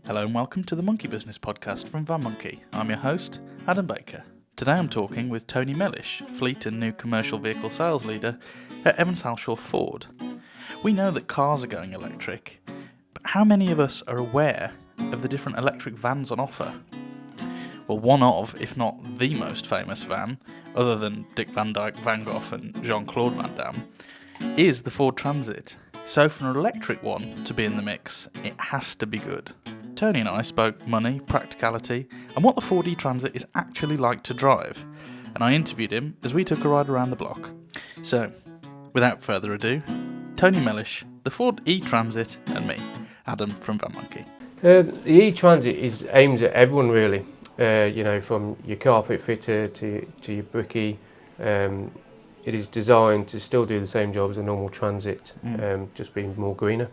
Hello and welcome to the Monkey Business Podcast from Van Monkey. I'm your host, Adam Baker. Today I'm talking with Tony Mellish, Fleet and New Commercial Vehicle Sales Leader at Halshaw Ford. We know that cars are going electric, but how many of us are aware of the different electric vans on offer? Well, one of, if not the most famous van, other than Dick Van Dyke Van Gogh and Jean-Claude Van Damme, is the Ford Transit. So for an electric one to be in the mix, it has to be good. Tony and I spoke money, practicality, and what the Ford e-Transit is actually like to drive, and I interviewed him as we took a ride around the block. So, without further ado, Tony Mellish, the Ford e-Transit, and me, Adam from Van Monkey. The e-Transit is aimed at everyone really, from your carpet fitter to your brickie. It is designed to still do the same job as a normal Transit, just being more greener.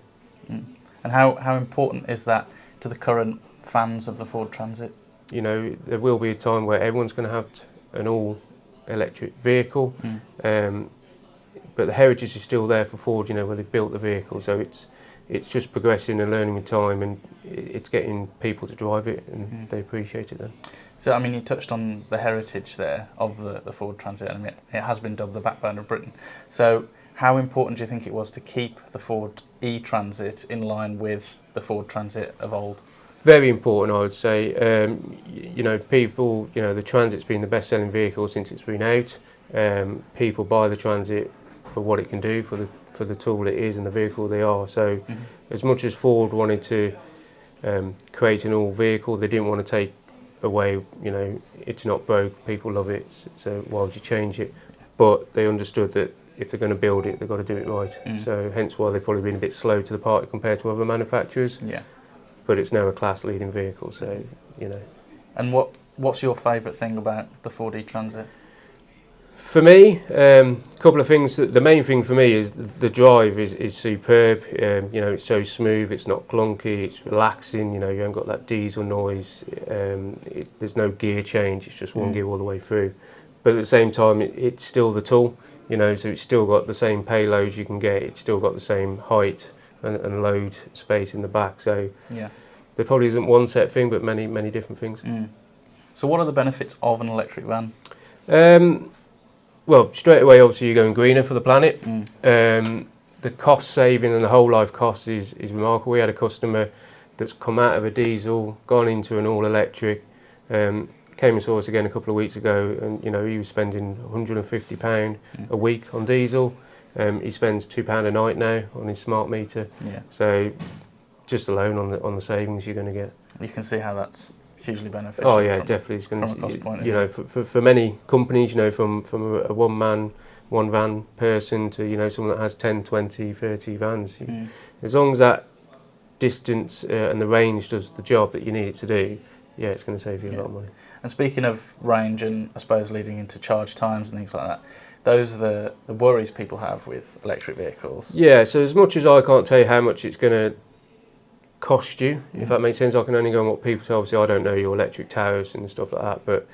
And how important is that to the current fans of the Ford Transit? You know, there will be a time where everyone's going to have an all-electric vehicle, but the heritage is still there for Ford, you know, where they've built the vehicle, so it's just progressing and learning with time, and it's getting people to drive it, and they appreciate it then. So, I mean, you touched on the heritage there of the Ford Transit, and it has been dubbed the backbone of Britain. So, how important do you think it was to keep the Ford e-Transit in line with the Ford Transit of old? Very important, I would say. The Transit's been the best-selling vehicle since it's been out. People buy the Transit for what it can do, for the tool it is and the vehicle they are. So, as much as Ford wanted to create an all vehicle, they didn't want to take away, it's not broke, people love it, so why would you change it? But they understood that if they're going to build it, they've got to do it right. So hence why they've probably been a bit slow to the party compared to other manufacturers. Yeah. But it's now a class-leading vehicle, so, And what's your favourite thing about the Ford e-Transit? For me, a couple of things. The main thing for me is the drive is superb. It's so smooth, it's not clunky, it's relaxing, you haven't got that diesel noise. There's no gear change, it's just one gear all the way through. But at the same time, it's still the tool, so it's still got the same payloads you can get, it's still got the same height and load space in the back. So there probably isn't one set thing, but many, many different things. So what are the benefits of an electric van? Well, straight away, obviously, you're going greener for the planet. The cost saving and the whole life cost is remarkable. We had a customer that's come out of a diesel, gone into an all-electric, came and saw us again a couple of weeks ago, and he was spending £150 a week on diesel. He spends £2 a night now on his smart meter. So just alone on the savings you're going to get. You can see how that's hugely beneficial. Oh yeah, definitely. It's going from a cost point of view. For many companies, from a one-man, one-van person to someone that has 10, 20, 30 vans. As long as that distance and the range does the job that you need it to do, it's going to save you a lot of money. And speaking of range and I suppose leading into charge times and things like that, those are the worries people have with electric vehicles. Yeah, so as much as I can't tell you how much it's going to cost you, if that makes sense, I can only go on what people say. Obviously I don't know your electric tariffs and stuff like that, but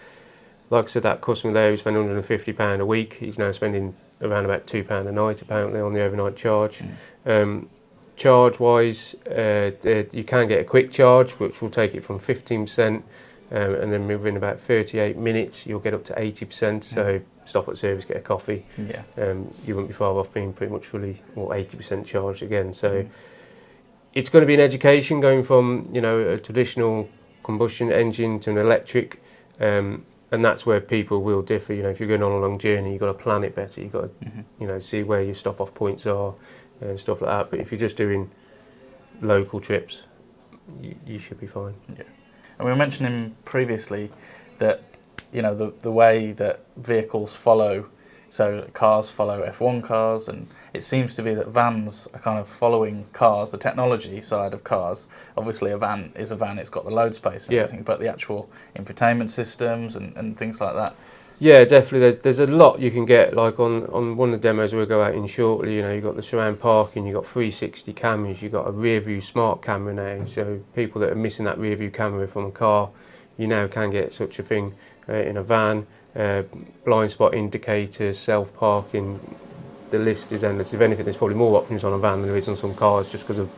like I said, that customer there who spent £150 a week, he's now spending around about £2 a night apparently on the overnight charge. Charge wise, you can get a quick charge which will take it from 15%, and then within about 38 minutes you'll get up to 80%. So stop at service, get a coffee. You wouldn't be far off being pretty much fully or 80% charged again. So it's going to be an education going from a traditional combustion engine to an electric, and that's where people will differ. If you're going on a long journey, you've got to plan it better. You've got to see where your stop off points are and stuff like that. But if you're just doing local trips, you should be fine. Yeah, and we were mentioning previously that the way that vehicles follow. So cars follow F1 cars, and it seems to be that vans are kind of following cars, the technology side of cars. Obviously a van is a van, it's got the load space and everything, but the actual infotainment systems and things like that. Yeah, definitely. There's a lot you can get, like on one of the demos we'll go out in shortly, you've got the surround parking, you've got 360 cameras, you've got a rear view smart camera now, so people that are missing that rear view camera from a car, you now can get such a thing in a van. Blind spot indicators, self-parking, the list is endless. If anything, there's probably more options on a van than there is on some cars just because of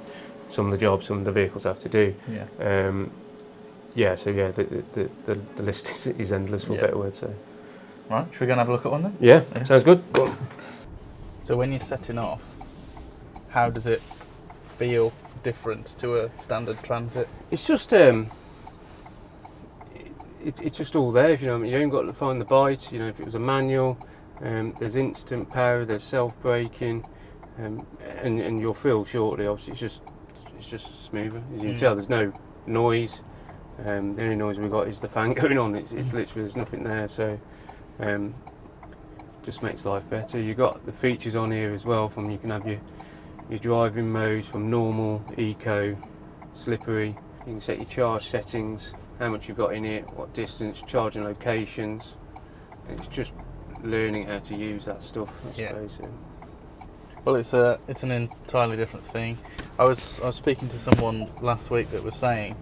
some of the jobs some of the vehicles have to do. The list is endless, for a better word. So, right, should we go and have a look at one then? Yeah. Sounds good. So when you're setting off, how does it feel different to a standard Transit? It's just it's just all there. If you know what I mean. You ain't got to find the bite. You know, if it was a manual, there's instant power, there's self-braking, and you'll feel shortly. Obviously, it's just smoother. As you can tell, there's no noise. The only noise we've got is the fan going on. It's literally, there's nothing there. So just makes life better. You've got the features on here as well. You can have your driving modes from normal, eco, slippery. You can set your charge settings, how much you've got in it, what distance, charging locations. It's just learning how to use that stuff, I suppose. Well, it's an entirely different thing. I was speaking to someone last week that was saying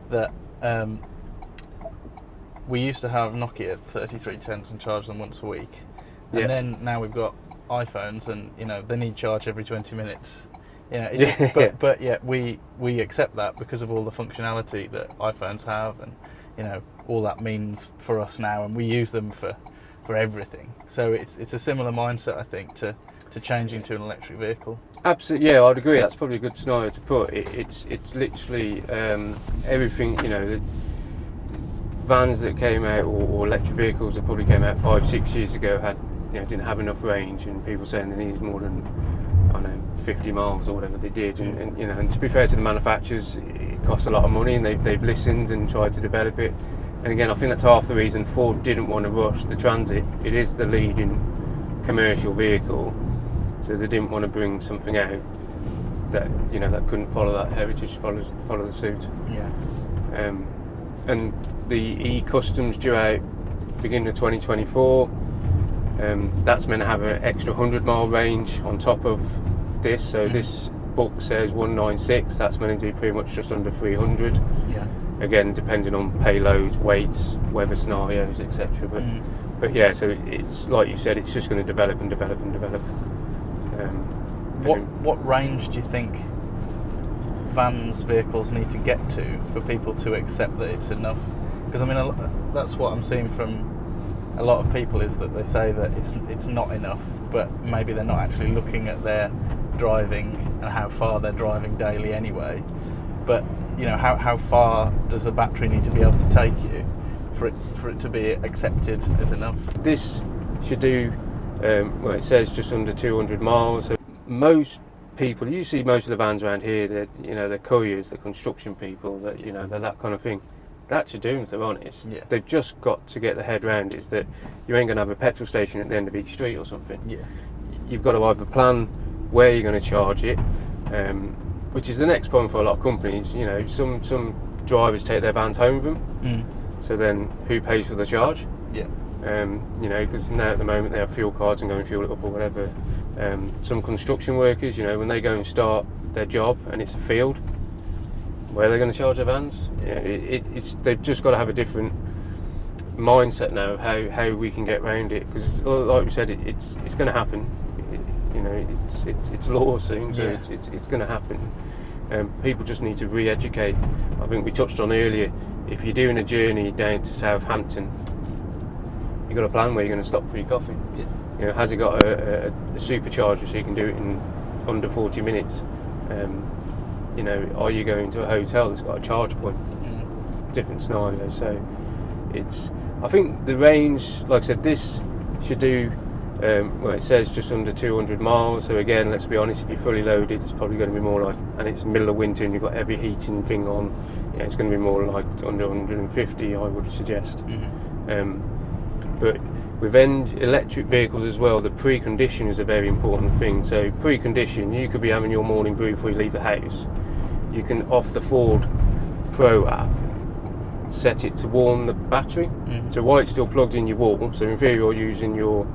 that we used to have Nokia 3310s and charge them once a week, and then now we've got iPhones, and they need charge every 20 minutes. It's just, but yet we accept that because of all the functionality that iPhones have, and all that means for us now, and we use them for everything. So it's a similar mindset, I think, to changing to an electric vehicle. Absolutely, yeah, I'd agree. That's probably a good scenario to put. It's literally everything. The vans that came out, or electric vehicles that probably came out 5-6 years ago didn't have enough range, and people saying they needed more than 50 miles or whatever they did. And to be fair to the manufacturers, it costs a lot of money, and they've listened and tried to develop it. And again, I think that's half the reason Ford didn't want to rush the Transit. It is the leading commercial vehicle, so they didn't want to bring something out that that couldn't follow that heritage, follow the suit. And the E-Customs due out beginning of 2024. That's meant to have an extra 100-mile range on top of this. So this book says 196. That's meant to do pretty much just under 300. Again, depending on payloads, weights, weather scenarios, etc. But yeah, so it's like you said, it's just going to develop and develop and develop. What range do you think vehicles need to get to for people to accept that it's enough? Because that's what I'm seeing from a lot of people, is that they say that it's not enough, but maybe they're not actually looking at their driving and how far they're driving daily anyway. But how far does the battery need to be able to take you for it to be accepted as enough? This should do it says just under 200 miles. So most people, you see most of the vans around here, they're couriers, they're construction people, they're that kind of thing. That should do them, if they're honest. They've just got to get their head around is that you ain't going to have a petrol station at the end of each street or something. You've got to either plan where you're going to charge it, which is the next problem for a lot of companies. Some drivers take their vans home with them, so then who pays for the charge? Because now at the moment they have fuel cards and go and fuel it up or whatever. Some construction workers, when they go and start their job and it's a field, where are they going to charge their vans? They've just got to have a different mindset now of how we can get around it, because like we said, it's going to happen. It's law soon, so it's going to happen. People just need to re-educate. I think we touched on earlier, if you're doing a journey down to Southampton, you've got a plan where you're going to stop for your coffee. Has it got a supercharger so you can do it in under 40 minutes? Are you going to a hotel that's got a charge point? Different scenario. So I think the range, like I said, this should do, it says just under 200 miles. So again, let's be honest, if you're fully loaded, it's probably going to be more like, and it's middle of winter and you've got every heating thing on, it's going to be more like under 150, I would suggest. But with electric vehicles as well, the precondition is a very important thing. So precondition, you could be having your morning brew before you leave the house. You can, off the Ford Pro app, set it to warm the battery. So while it's still plugged in your wall, so in theory you're using your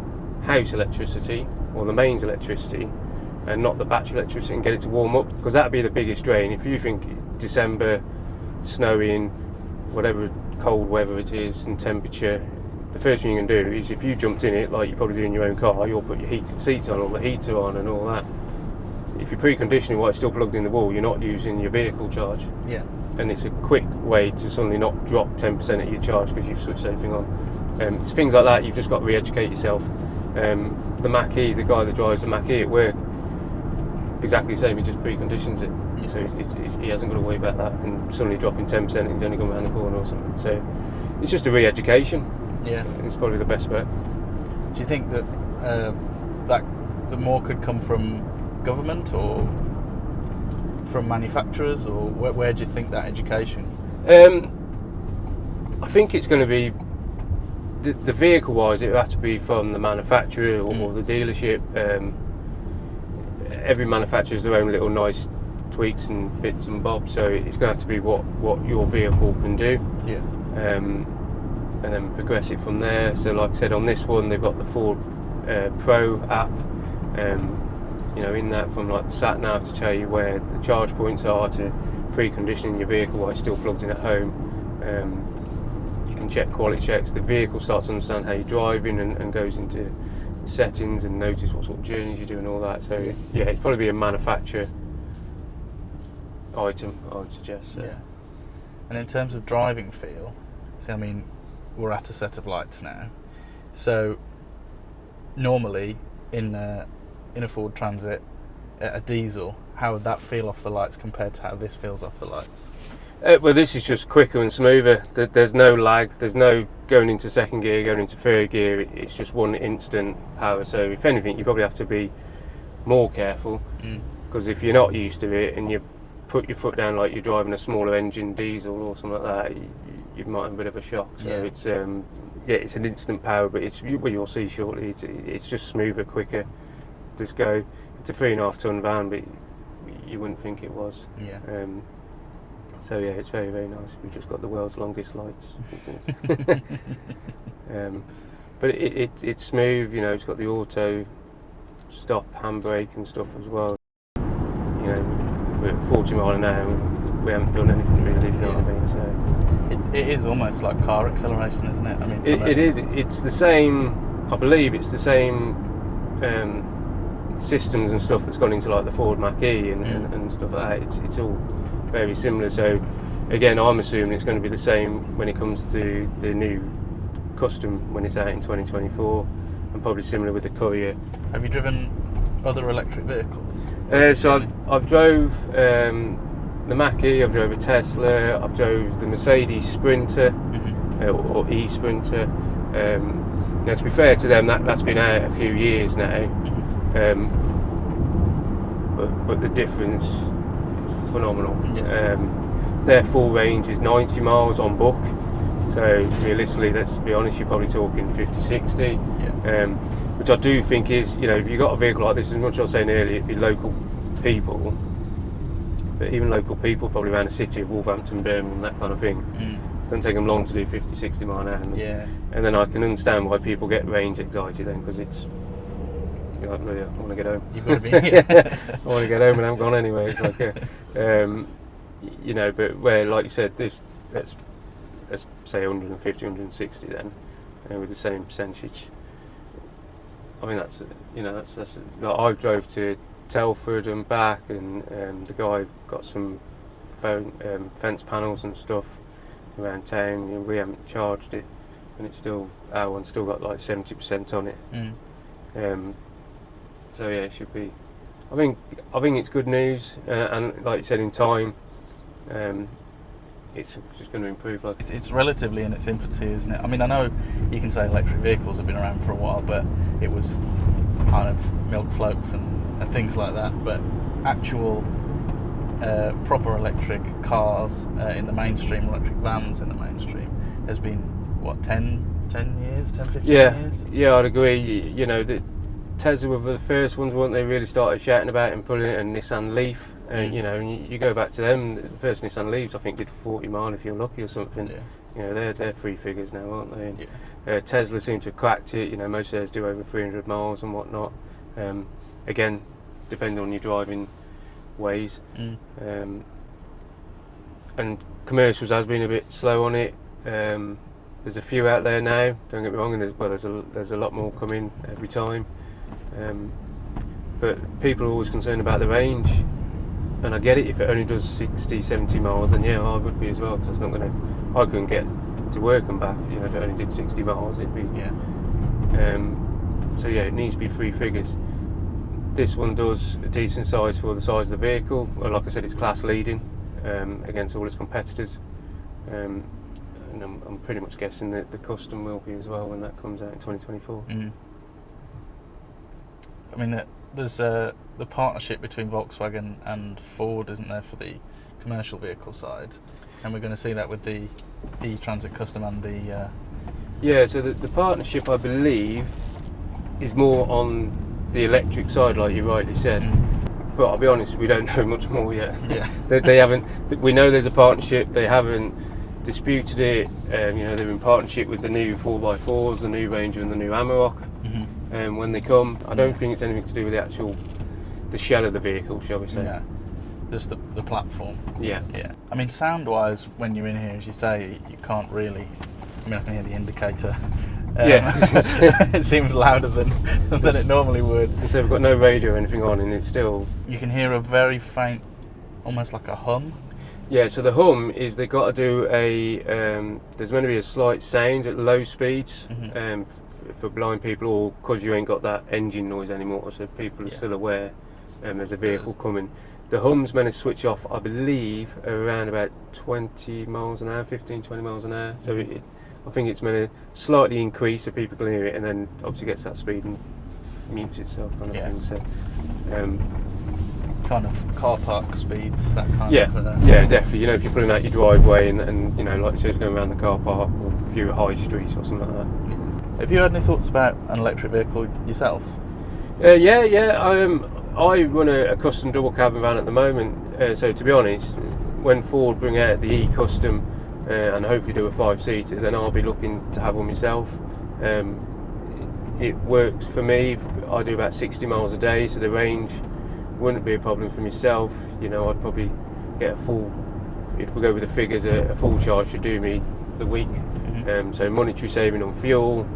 house electricity or the mains electricity and not the battery electricity, and get it to warm up, because that'd be the biggest drain. If you think December, snowing, whatever cold weather it is and temperature, the first thing you can do is, if you jumped in it like you probably do in your own car, you'll put your heated seats on, or the heater on and all that. if you're preconditioning while it's still plugged in the wall, you're not using your vehicle charge. Yeah. And it's a quick way to suddenly not drop 10% of your charge because you've switched everything on. It's things like that you've just got to re-educate yourself. The Mach-E, the guy that drives the Mach-E at work, exactly the same, he just preconditions it. Yeah. So he hasn't got to worry about that and suddenly dropping 10% and he's only going around the corner or something. So it's just a re-education. Yeah. It's probably the best bet. Do you think that the more could come from government or from manufacturers, or where do you think that education? I think it's going to be the vehicle-wise. It will have to be from the manufacturer or the dealership. Every manufacturer has their own little nice tweaks and bits and bobs, so it's going to have to be what your vehicle can do. Yeah. And then progress it from there. So, like I said, on this one, they've got the Ford Pro app. In that, from like the sat nav to tell you where the charge points are, to preconditioning your vehicle while it's still plugged in at home. You can check quality checks. The vehicle starts to understand how you're driving and goes into settings and notice what sort of journeys you do and all that. So yeah, it'd probably be a manufacturer item, I would suggest. So. Yeah. And in terms of driving feel, we're at a set of lights now. So normally in a Ford Transit, a diesel, how would that feel off the lights compared to how this feels off the lights? Well, this is just quicker and smoother. There's no lag. There's no going into second gear, going into third gear. It's just one instant power. So if anything, you probably have to be more careful, because if you're not used to it and you put your foot down like you're driving a smaller engine diesel or something like that, you might have a bit of a shock. So it's it's an instant power, but you'll see shortly. It's just smoother, quicker. Just go. It's a 3.5 ton van, but you wouldn't think it was. Yeah. So yeah, it's very, very nice. We've just got the world's longest lights. But it's smooth. It's got the auto stop handbrake and stuff as well. We're at 40 mile an hour. We haven't done anything really, if you know what I mean. So it is almost like car acceleration, isn't it? It is. It's the same. I believe it's the same systems and stuff that's gone into like the Ford Mach-E and stuff like that. It's all very similar. So again, I'm assuming it's going to be the same when it comes to the new Custom when it's out in 2024, and probably similar with the Courier. Have you driven other electric vehicles? So I've drove the Mach-E, I've drove a Tesla, I've drove the Mercedes Sprinter or E-Sprinter. Now, to be fair to them, that's been out a few years now, but the difference is phenomenal. Their full range is 90 miles on book, so realistically, let's be honest, you're probably talking 50, 60, which I do think is, if you've got a vehicle like this, as much as I was saying earlier, it'd be local people, but even local people probably around the city of Wolverhampton, Birmingham, that kind of thing. It doesn't take them long to do 50, 60 mile an hour. And then I can understand why people get range anxiety then, because it's, I want to get home. You've got to be, I want to get home and I haven't gone anywhere. It's like, but where, like you said, this, let's say 150, 160 then, with the same percentage. I mean, that's like I've drove to Telford and back, and the guy got some fence panels and stuff around town. We haven't charged it, and our one's still got like 70% on it. So yeah, it should be. I think it's good news, and like you said, in time, it's just going to improve. Like it's relatively in its infancy, isn't it? I mean, I know you can say electric vehicles have been around for a while, but it was kind of milk floats and things like that. But actual proper electric cars in the mainstream, electric vans in the mainstream, has been what 10 years, 10, 15 years. Yeah, I'd agree. The Tesla were the first ones, weren't they? Really started shouting about it and putting it in Nissan Leaf. And you go back to them, the first Nissan Leafs I think did 40 mile if you're lucky or something. They're 3 figures now, aren't they? And, Tesla seem to have cracked it. Most of theirs do over 300 miles and whatnot. Again, depending on your driving ways. And commercials has been a bit slow on it. There's a few out there now. Don't get me wrong, and there's a lot more coming every time. but people are always concerned about the range, and I get it. If it only does 60, 70 miles, then yeah, I would be as well, because I couldn't get to work and back. If it only did 60 miles, it'd be so yeah, it needs to be 3 figures. This one does a decent size for the size of the vehicle. Well, like I said, it's class leading against all its competitors, and I'm pretty much guessing that the custom will be as well when that comes out in 2024. I mean, there's the partnership between Volkswagen and Ford, isn't there, for the commercial vehicle side? And we're going to see that with the E-Transit Custom and the... So the partnership, I believe, is more on the electric side, like you rightly said. But I'll be honest, we don't know much more yet. Yeah. They haven't... We know there's a partnership. They haven't disputed it. They're in partnership with the new 4x4s, the new Ranger and the new Amarok. When they come, I don't think it's anything to do with the shell of the vehicle, shall we say. Yeah, just the platform. Yeah. I mean, sound-wise, when you're in here, as you say, you can't really... I mean, I can hear the indicator. It seems louder than it normally would. So we've got no radio or anything on, and it's still... You can hear a very faint, almost like a hum. Yeah, so the hum is they've got to do there's going to be a slight sound at low speeds for blind people, or because you ain't got that engine noise anymore, so people are still aware there's a vehicle coming. The hum's meant to switch off, I believe, around about 20 miles an hour, 15, 20 miles an hour. So I think it's meant to slightly increase so people can hear it, and then obviously gets that speed and mutes itself, kind of thing. So, kind of car park speeds, that kind of... Yeah, definitely. If you're pulling out your driveway and like you said, going around the car park or a few high streets or something like that. Have you had any thoughts about an electric vehicle yourself? I run a custom double cabin van at the moment. So to be honest, when Ford bring out the E-Custom and hopefully do a 5-seater, then I'll be looking to have one myself. It works for me. I do about 60 miles a day, so the range wouldn't be a problem for myself. I'd probably get a full, if we go with the figures, a full charge to do me the week. So monetary saving on fuel,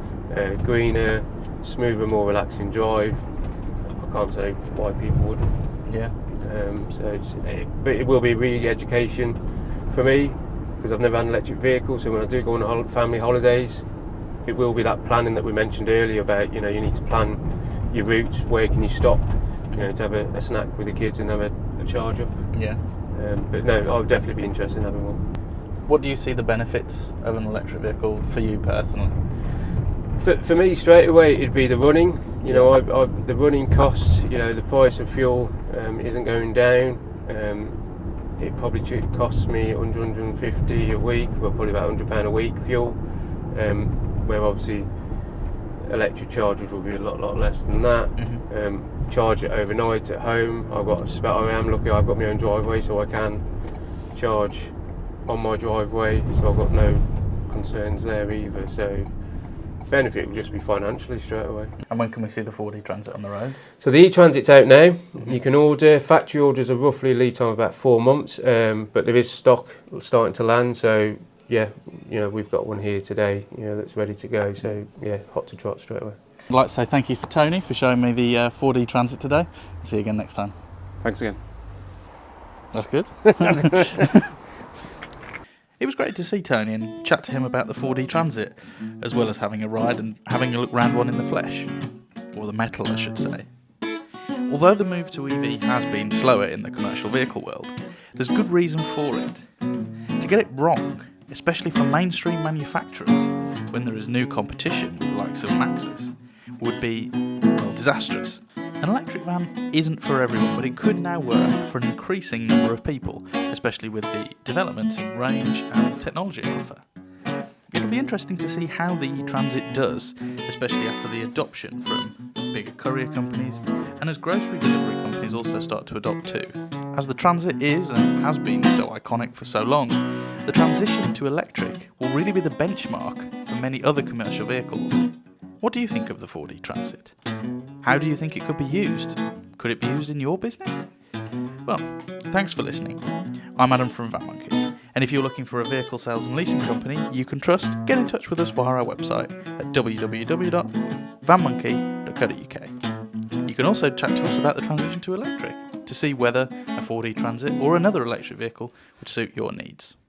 greener, smoother, more relaxing drive. I can't say why people wouldn't. Yeah. But it will be re-education for me, because I've never had an electric vehicle. So when I do go on family holidays, it will be that planning that we mentioned earlier about, you need to plan your routes, where can you stop, to have a snack with the kids and have a charge up. Yeah. But no, I would definitely be interested in having one. What do you see the benefits of an electric vehicle for you personally? For me, straight away, it'd be the running. The running costs, the price of fuel isn't going down. It probably costs me 150 a week, well, probably about £100 a week fuel, where obviously electric chargers will be a lot less than that. Charge it overnight at home. I am lucky I've got my own driveway, so I can charge on my driveway, so I've got no concerns there either. So benefit will just be financially straight away. And when can we see the Ford E-Transit on the road? So the E-Transit's out now. You can order. Factory orders are roughly lead time about 4 months, but there is stock starting to land. So we've got one here today, that's ready to go. So hot to trot straight away. I'd like to say thank you for Tony for showing me the Ford E-Transit today. See you again next time. Thanks again. That's good. It was great to see Tony and chat to him about the Ford E-Transit, as well as having a ride and having a look round one in the flesh. Or the metal, I should say. Although the move to EV has been slower in the commercial vehicle world, there's good reason for it. To get it wrong, especially for mainstream manufacturers, when there is new competition with the likes of Maxus, would be, disastrous. An electric van isn't for everyone, but it could now work for an increasing number of people, especially with the developments in range and technology offer. It'll be interesting to see how the E-Transit does, especially after the adoption from bigger courier companies and as grocery delivery companies also start to adopt too. As the Transit is and has been so iconic for so long, the transition to electric will really be the benchmark for many other commercial vehicles. What do you think of the Ford E-Transit? How do you think it could be used? Could it be used in your business? Well, thanks for listening. I'm Adam from Van Monkey, and if you're looking for a vehicle sales and leasing company you can trust, get in touch with us via our website at www.vanmonkey.co.uk. You can also chat to us about the transition to electric to see whether a Ford e-Transit or another electric vehicle would suit your needs.